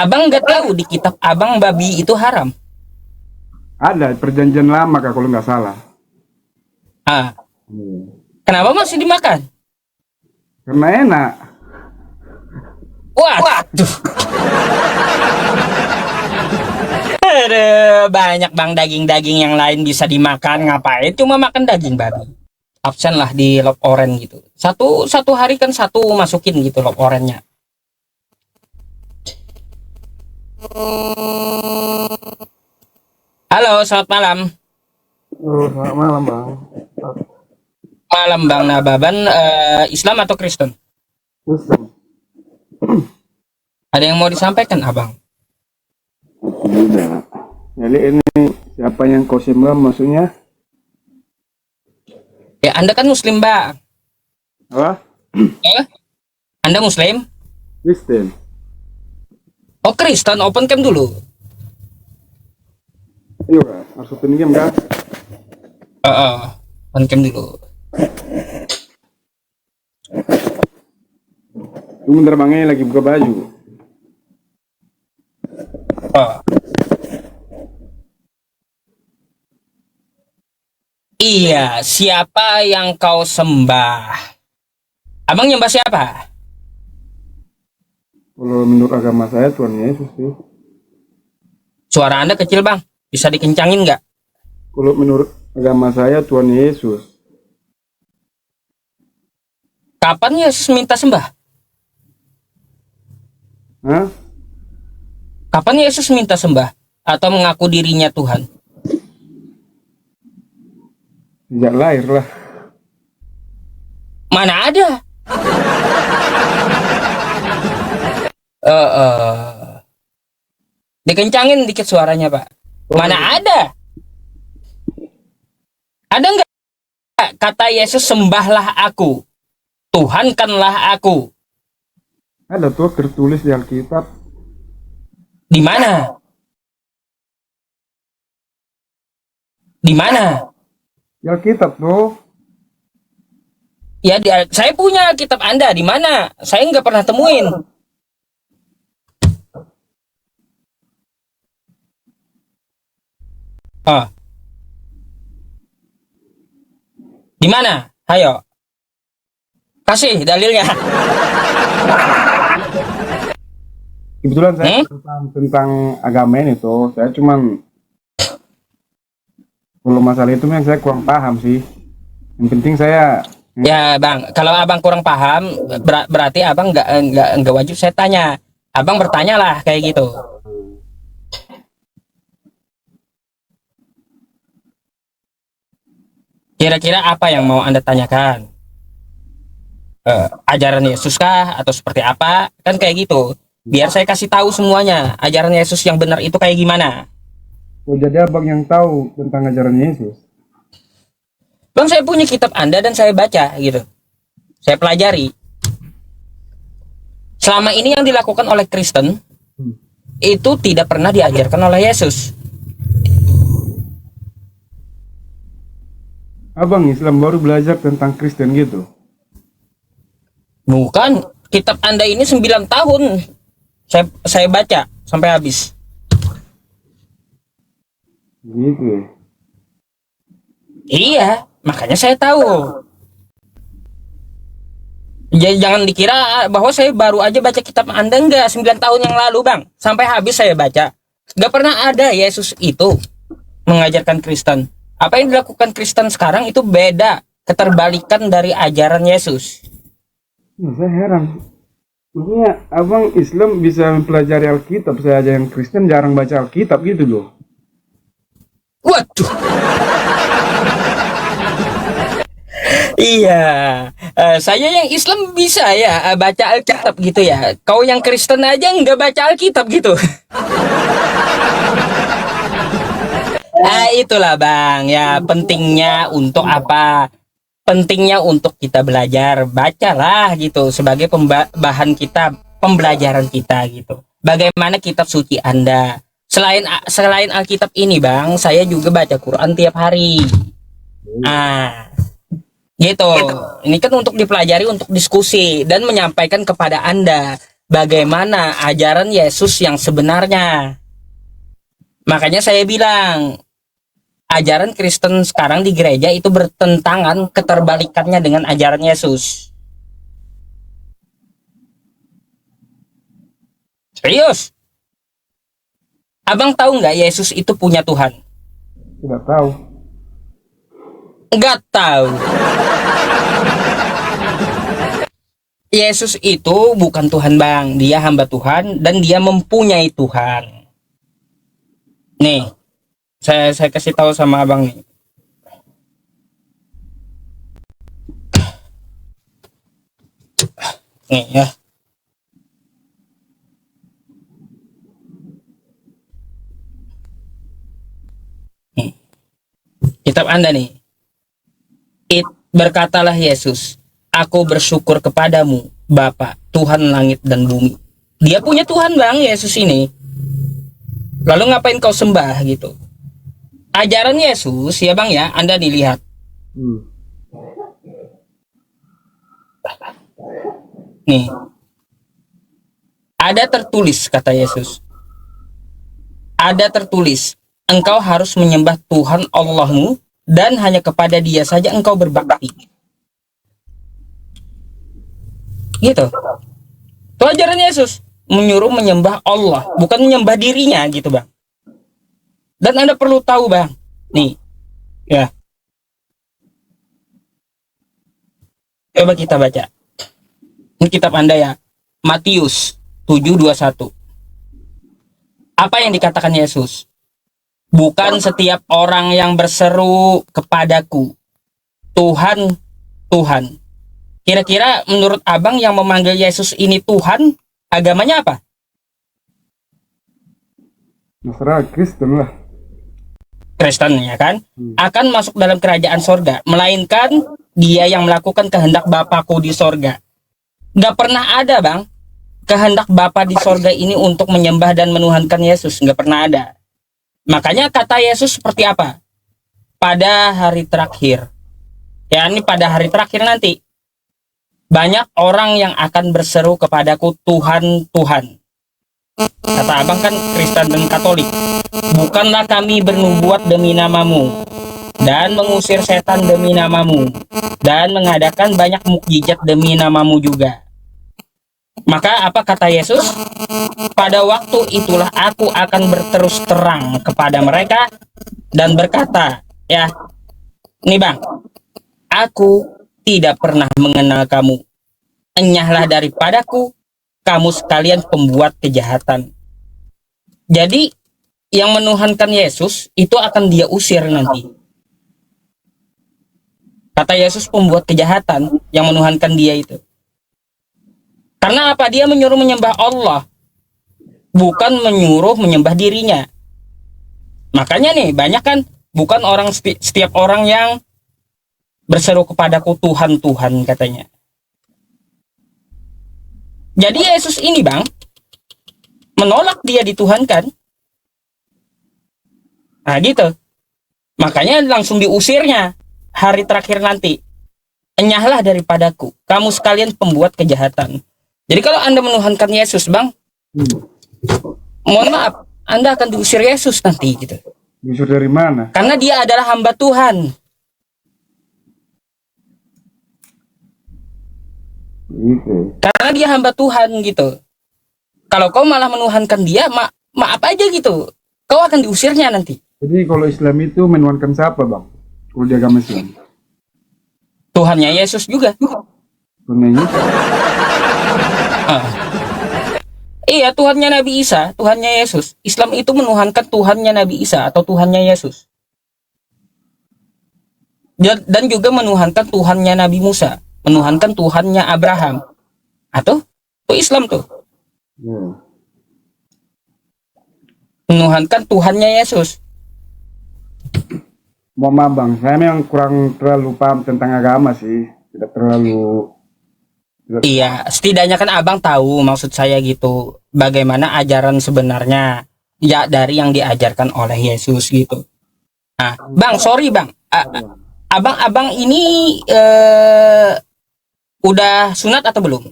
Abang nggak tahu di kitab abang babi itu haram. Ada perjanjian lama Kak kalau nggak salah. Ah, Hmm. kenapa masih dimakan? Karena enak. Waduh. Aduh, banyak bang daging-daging yang lain bisa dimakan, ngapain cuma makan daging babi? Absen lah di log oren gitu. Satu satu hari kan satu masukin gitu log orennya. Halo, selamat malam. Oh, selamat malam Bang. Malam Bang Nababan, Islam atau Kristen? Kristen. Ada yang mau disampaikan Abang? Udah. Jadi ini siapa yang kau sembah maksudnya? Ya, Anda kan Muslim, Bang. Apa? Eh? Anda Muslim? Kristen. Oh, Kristen, open cam dulu. Iya Kak, harus open game Kak. Open cam dulu. Tunggu bentar Bang, ini lagi buka baju. Oh. Iya, siapa yang kau sembah? Abang nyembah siapa? Kalau menurut agama saya Tuhan Yesus sih. Suara Anda kecil, Bang. Bisa dikencangin nggak? Kalau menurut agama saya Tuhan Yesus. Kapan Yesus minta sembah? Hah? Kapan Yesus minta sembah? Atau mengaku dirinya Tuhan? Sejak lahir lah. Mana ada? Dikencangin dikit suaranya, Pak. Mana ada? Ada nggak kata Yesus, sembahlah aku, Tuhankanlah aku? Ada tuh tertulis di Alkitab. Di mana? Di mana? Di Alkitab tuh. Ya, saya punya kitab Anda. Di mana? Saya nggak pernah temuin. Ah, di mana? Ayo, kasih dalilnya. Kebetulan saya tentang agama ini tuh, saya cuman kalau masalah itu memang saya kurang paham sih. Yang penting saya Ya, Bang, kalau Abang kurang paham, berarti Abang nggak wajib saya tanya. Abang bertanya lah kayak gitu. Kira-kira apa yang mau Anda tanyakan? Ajaran Yesus kah atau seperti apa? Kan kayak gitu. Biar saya kasih tahu semuanya. Ajaran Yesus yang benar itu kayak gimana? oh, jadi abang yang tahu tentang ajaran Yesus. Bang, saya punya kitab Anda dan saya baca gitu. Saya pelajari. Selama ini yang dilakukan oleh Kristen itu tidak pernah diajarkan oleh Yesus. Abang Islam baru belajar tentang Kristen gitu. Bukan, kitab Anda ini 9 tahun saya baca sampai habis. Gitu ya. Iya, makanya saya tahu. Jadi jangan dikira bahwa saya baru aja baca kitab Anda, enggak, 9 tahun yang lalu, Bang. Sampai habis saya baca. Gak pernah ada Yesus itu mengajarkan Kristen. Apa yang dilakukan Kristen sekarang itu beda, keterbalikan dari ajaran Yesus. Nah, saya heran. Maksudnya abang Islam bisa mempelajari Alkitab, saya aja yang Kristen jarang baca Alkitab gitu loh. Waduh. Iya, saya yang Islam bisa ya baca Alkitab gitu ya. Kau yang Kristen aja nggak baca Alkitab gitu. Itulah Bang, ya pentingnya untuk apa? Pentingnya untuk kita belajar, bacalah gitu sebagai bahan kita, pembelajaran kita gitu. Bagaimana kitab suci Anda? Selain Alkitab ini Bang, saya juga baca Quran tiap hari. Gitu. Ini kan untuk dipelajari, untuk diskusi dan menyampaikan kepada Anda. bagaimana ajaran Yesus yang sebenarnya. Makanya saya bilang, ajaran Kristen sekarang di gereja itu bertentangan keterbalikannya dengan ajaran Yesus. Serius? Abang tahu nggak Yesus itu punya Tuhan? Tidak tahu. Nggak tahu. Yesus itu bukan Tuhan, Bang. Dia hamba Tuhan dan dia mempunyai Tuhan. Nih, saya kasih tahu sama abang nih. Nih ya. Nih. Kitab Anda nih. Berkatalah Yesus, aku bersyukur kepadamu, Bapa, Tuhan langit dan bumi. Dia punya Tuhan, Bang, Yesus ini. Lalu ngapain kau sembah gitu? Ajaran Yesus ya, Bang ya, Anda dilihat. Nih. Ada tertulis kata Yesus. Ada tertulis, engkau harus menyembah Tuhan Allahmu dan hanya kepada Dia saja engkau berbakti. Gitu. Itu ajaran Yesus, menyuruh menyembah Allah, bukan menyembah dirinya gitu, Bang. Dan Anda perlu tahu, Bang. Nih. Ya. Coba kita baca. Ini kitab Anda ya. Matius 7:21. Apa yang dikatakan Yesus? Bukan setiap orang yang berseru kepadaku, Tuhan, Tuhan. Kira-kira menurut abang yang memanggil Yesus ini Tuhan, agamanya apa? Masalah Kristen lah. Kristen ya kan? Akan masuk dalam kerajaan sorga, melainkan dia yang melakukan kehendak Bapakku di sorga. Gak pernah ada, Bang, kehendak Bapa di sorga ini untuk menyembah dan menuhankan Yesus. Gak pernah ada. Makanya kata Yesus seperti apa? Pada hari terakhir. Ya, ini pada hari terakhir nanti. Banyak orang yang akan berseru kepadaku, Tuhan, Tuhan. Kata abang kan Kristen dan Katolik. Bukanlah kami bernubuat demi namamu, dan mengusir setan demi namamu, dan mengadakan banyak mukjizat demi namamu juga. Maka apa kata Yesus? Pada waktu itulah aku akan berterus terang kepada mereka dan berkata, ya, nih Bang, aku tidak pernah mengenal kamu. Enyahlah daripadaku, kamu sekalian pembuat kejahatan. Jadi, yang menuhankan Yesus itu akan dia usir nanti. Kata Yesus pembuat kejahatan yang menuhankan dia itu. Karena apa? Dia menyuruh menyembah Allah, bukan menyuruh menyembah dirinya. Makanya nih, banyak kan bukan orang setiap orang yang berseru kepadaku Tuhan, Tuhan katanya. Jadi Yesus ini, Bang, menolak dia dituhankan. Nah gitu. Makanya langsung diusirnya hari terakhir nanti. Enyahlah daripadaku, kamu sekalian pembuat kejahatan. Jadi kalau Anda menuhankan Yesus, Bang, mohon maaf, Anda akan diusir Yesus nanti gitu. Diusir dari mana? Karena dia adalah hamba Tuhan. Gitu. Karena dia hamba Tuhan gitu. Kalau kau malah menuhankan dia, maaf aja gitu. Kau akan diusirnya nanti. Jadi kalau Islam itu menuhankan siapa, Bang? Kalau di agama Islam? Tuhannya Yesus juga. Tuhannya Yesus. Iya, Tuhannya Nabi Isa, Tuhannya Yesus. Islam itu menuhankan Tuhannya Nabi Isa atau Tuhannya Yesus. Dan juga menuhankan Tuhannya Nabi Musa, menuhankan Tuhannya Abraham. Atau itu Islam tuh. Menuhankan Tuhannya Yesus. Mohon maaf, Bang, saya memang kurang terlalu paham tentang agama sih. Tidak terlalu. Iya, setidaknya kan abang tahu maksud saya gitu. Bagaimana ajaran sebenarnya ya dari yang diajarkan oleh Yesus gitu. Nah, Bang, sorry Bang. Abang ini udah sunat atau belum?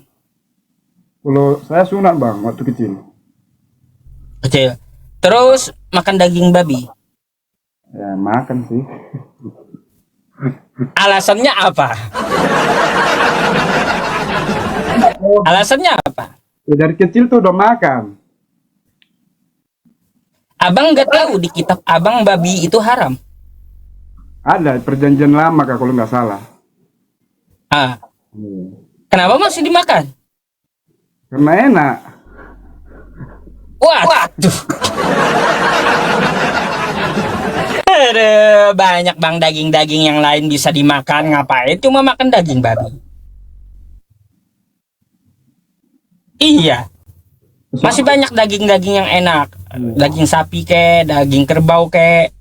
Kalau saya sunat bang waktu kecil. Kecil. Terus makan daging babi. Ya makan sih. Alasannya apa? Alasannya apa? Ya, dari kecil tuh udah makan. Abang nggak tahu di kitab abang babi itu haram. Ada perjanjian lama kak kalau nggak salah. Ah, Iya. kenapa masih dimakan? Karena enak. Waduh. Aduh, banyak bang daging-daging yang lain bisa dimakan. Ngapain cuma makan daging babi? Iya, masih banyak daging-daging yang enak. Daging sapi ke, daging kerbau ke,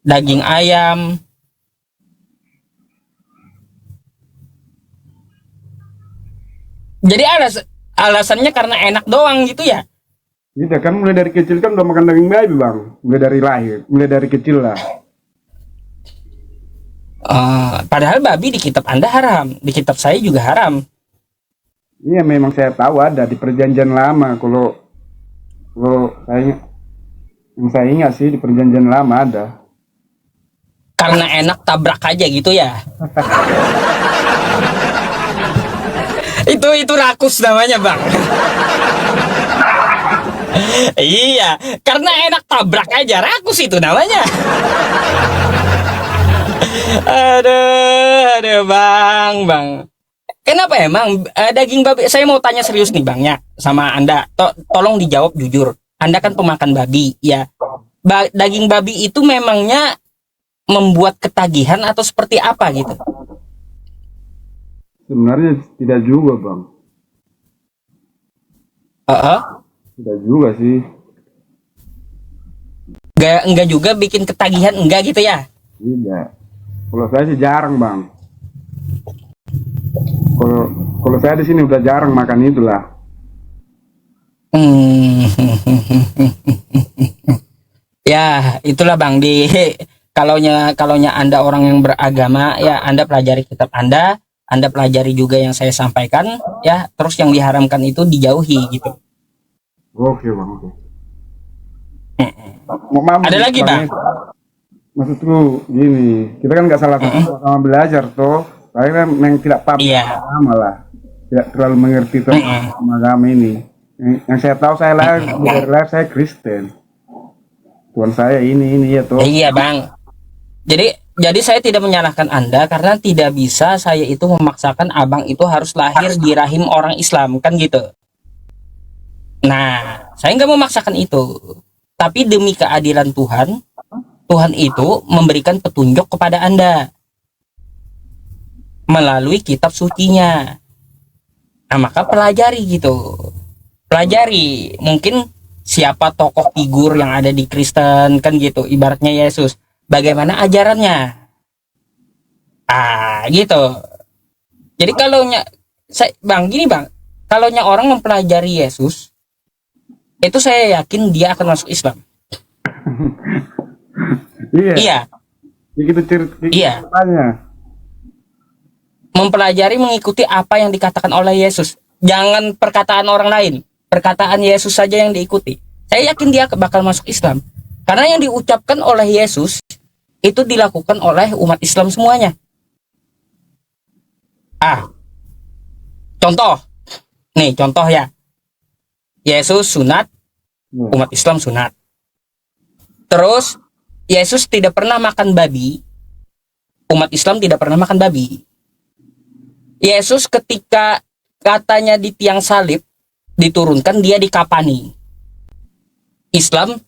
daging ayam. Jadi alasannya karena enak doang gitu ya. Gitu kan mulai dari kecil kan udah makan daging babi bang. Mulai dari lahir, mulai dari kecil lah. Padahal babi di kitab Anda haram, di kitab saya juga haram. Iya memang saya tahu ada di perjanjian lama. Kalau saya ingat sih di perjanjian lama ada. Karena enak tabrak aja gitu ya. itu rakus namanya bang. Iya, karena enak tabrak aja rakus itu namanya. Aduh bang. Kenapa emang daging babi? Saya mau tanya serius nih bang ya sama Anda. Tolong dijawab jujur. Anda kan pemakan babi ya. Daging babi itu memangnya membuat ketagihan atau seperti apa gitu? Sebenarnya tidak juga bang. Tidak juga sih. Enggak juga bikin ketagihan enggak gitu ya? Tidak. Kalau saya sih jarang bang. Kalau saya di sini udah jarang makan itulah. Ya, itulah Bang kalaunya Anda orang yang beragama ya Anda pelajari kitab Anda pelajari juga yang saya sampaikan ya, terus yang diharamkan itu dijauhi gitu. Oke bang, oke. Ada lagi bang? Maksudku gini, kita kan nggak salah sama belajar toh. Saya kan yang tidak paham agama lah, tidak terlalu mengerti tentang agama ini. Yang saya tahu saya lahir dari lahir saya Kristen. Tuhan saya ini ya toh. Iya bang. Jadi saya tidak menyalahkan Anda karena tidak bisa saya itu memaksakan abang itu harus lahir di rahim orang Islam kan gitu. Nah, saya nggak memaksakan itu. Tapi demi keadilan Tuhan itu memberikan petunjuk kepada Anda melalui kitab sucinya. Nah, maka pelajari gitu. Pelajari mungkin siapa tokoh figur yang ada di Kristen kan gitu, ibaratnya Yesus. Bagaimana ajarannya? Gitu. Jadi Bang, gini Bang, kalaunya orang mempelajari Yesus, itu saya yakin dia akan masuk Islam. Iya. Begitu ceritanya. Mempelajari mengikuti apa yang dikatakan oleh Yesus. Jangan perkataan orang lain. Perkataan Yesus saja yang diikuti. Saya yakin dia bakal masuk Islam. Karena yang diucapkan oleh Yesus itu dilakukan oleh umat Islam semuanya. Contoh. Nih, contoh ya. Yesus sunat, umat Islam sunat. Terus Yesus tidak pernah makan babi. Umat Islam tidak pernah makan babi. Yesus ketika katanya di tiang salib diturunkan, dia dikapani. Islam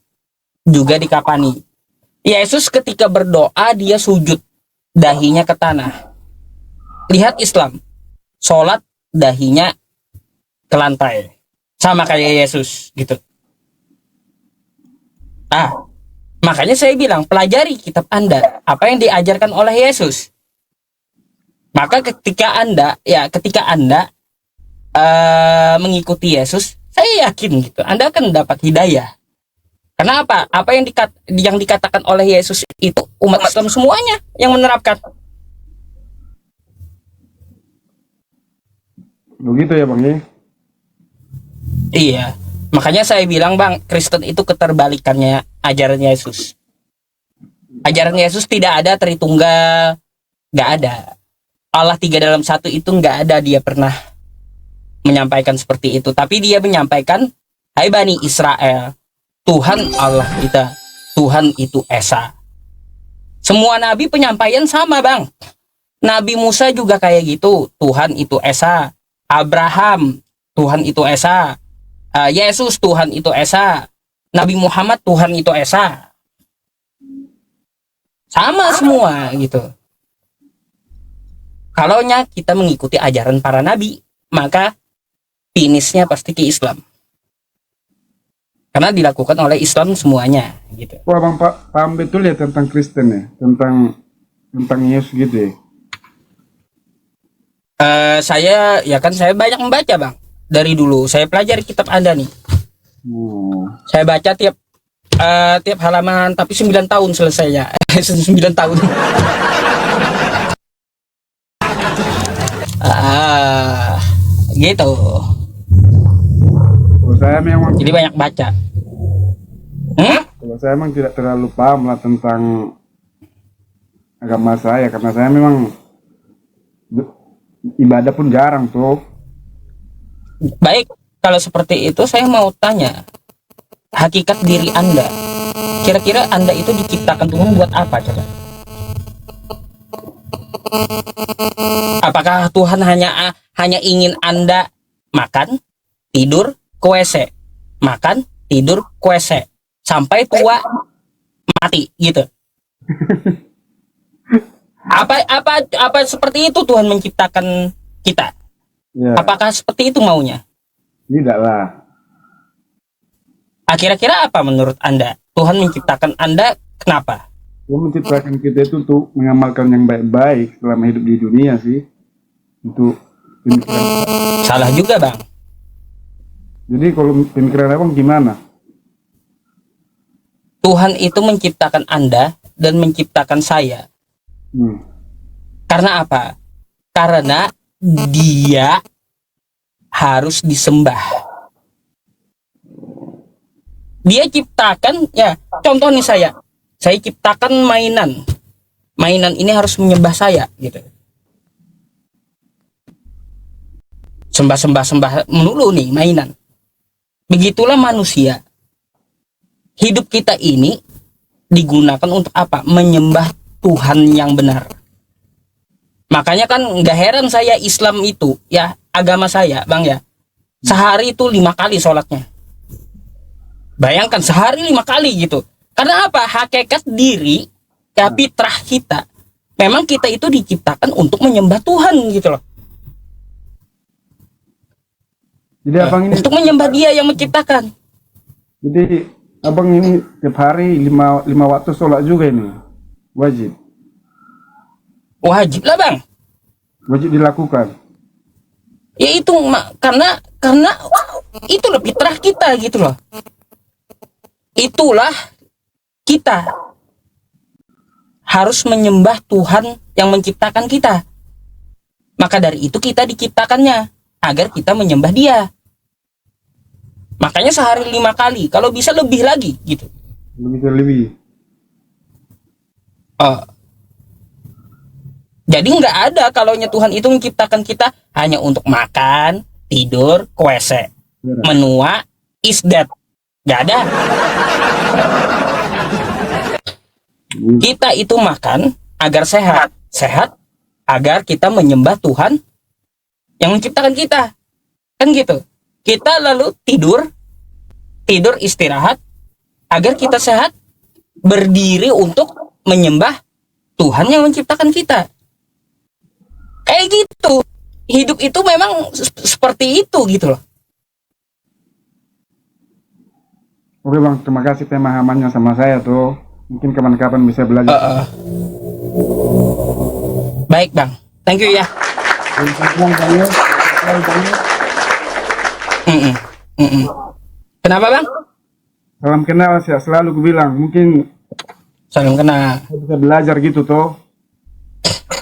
juga dikapani. Yesus ketika berdoa dia sujud, dahinya ke tanah. Lihat Islam, sholat dahinya ke lantai, sama kayak Yesus gitu. Makanya saya bilang pelajari kitab Anda, apa yang diajarkan oleh Yesus. Maka ketika Anda mengikuti Yesus, saya yakin gitu, Anda akan dapat hidayah. Karena apa yang dikatakan oleh Yesus itu umat Islam semuanya yang menerapkan. Begitu ya Bang ya? Iya. Makanya saya bilang Bang, Kristen itu keterbalikannya ajaran Yesus. Ajaran Yesus tidak ada Tritunggal, nggak ada. Allah 3 dalam 1 itu nggak ada, dia pernah menyampaikan seperti itu. Tapi dia menyampaikan, hai Bani Israel, Tuhan Allah kita, Tuhan itu Esa. Semua nabi penyampaian sama Bang. Nabi Musa juga kayak gitu, Tuhan itu Esa. Abraham, Tuhan itu Esa. Yesus, Tuhan itu Esa. Nabi Muhammad, Tuhan itu Esa. Sama semua gitu. Kalaunya kita mengikuti ajaran para nabi, maka finishnya pasti ke Islam. Karena dilakukan oleh Islam semuanya gitu. Wah Bang, paham betul ya tentang Kristen ya, tentang Yesus gitu ya. Saya banyak membaca Bang. Dari dulu saya pelajari kitab Anda nih. Saya baca tiap halaman, tapi 9 tahun selesainya. 9 tahun. Gitu. Kalau saya memang, Jadi banyak baca. kalau saya memang tidak terlalu paham lah tentang agama saya, karena saya memang ibadah pun jarang tuh. Baik, kalau seperti itu saya mau tanya, hakikat diri Anda. Kira-kira Anda itu diciptakan Tuhan buat apa coba? Apakah Tuhan hanya ingin Anda makan, tidur, ke WC, makan, tidur, ke WC, sampai tua mati gitu? Apa seperti itu Tuhan menciptakan kita? Ya, Apakah seperti itu maunya? tidak lah. Kira-kira apa menurut Anda? Tuhan menciptakan Anda kenapa? Dia menciptakan kita itu untuk mengamalkan yang baik-baik selama hidup di dunia sih. Untuk pemikiran. Salah juga Bang. Jadi kalau pemikiran Abang gimana? Tuhan itu menciptakan Anda dan menciptakan saya. Karena apa? Karena dia harus disembah. Dia ciptakan, ya contoh nih saya ciptakan mainan ini harus menyembah saya gitu. Sembah melulu nih mainan. Begitulah manusia. Hidup kita ini digunakan untuk apa? Menyembah Tuhan yang benar. Makanya kan nggak heran saya Islam itu, ya agama saya Bang ya, sehari itu 5 kali sholatnya. Bayangkan sehari 5 kali gitu. Karena apa? Hakikat diri, ya fitrah kita. Memang kita itu diciptakan untuk menyembah Tuhan gitu loh. Jadi Abang ini, Untuk menyembah Dia yang menciptakan. jadi Abang ini tiap hari 5 waktu sholat juga ini. Wajib. Wajib lah Bang. Wajib dilakukan. Ya itu karena itu loh fitrah kita gitu loh. Itulah kita harus menyembah Tuhan yang menciptakan kita. Maka dari itu kita diciptakannya agar kita menyembah Dia. Makanya sehari 5 kali, kalau bisa lebih lagi gitu. Lebih. Jadi nggak ada kalaunya Tuhan itu menciptakan kita hanya untuk makan, tidur, ke WC, menua, is that. Nggak ada. Kita itu makan agar sehat agar kita menyembah Tuhan yang menciptakan kita. Kan gitu. Kita lalu tidur istirahat agar kita sehat, berdiri untuk menyembah Tuhan yang menciptakan kita. Kayak gitu. Hidup itu memang seperti itu gitu loh. Oke Bang, terima kasih pemahamannya sama saya tuh. Mungkin kapan-kapan bisa belajar. Baik Bang, thank you ya. Kenapa Bang? Salam kenal, sehat selalu gue bilang. Mungkin Salam kenal. bisa belajar gitu tuh.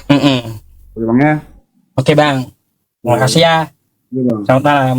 Oke Bang ya. Oke Bang, terima kasih ya. Gitu, Bang. Selamat malam.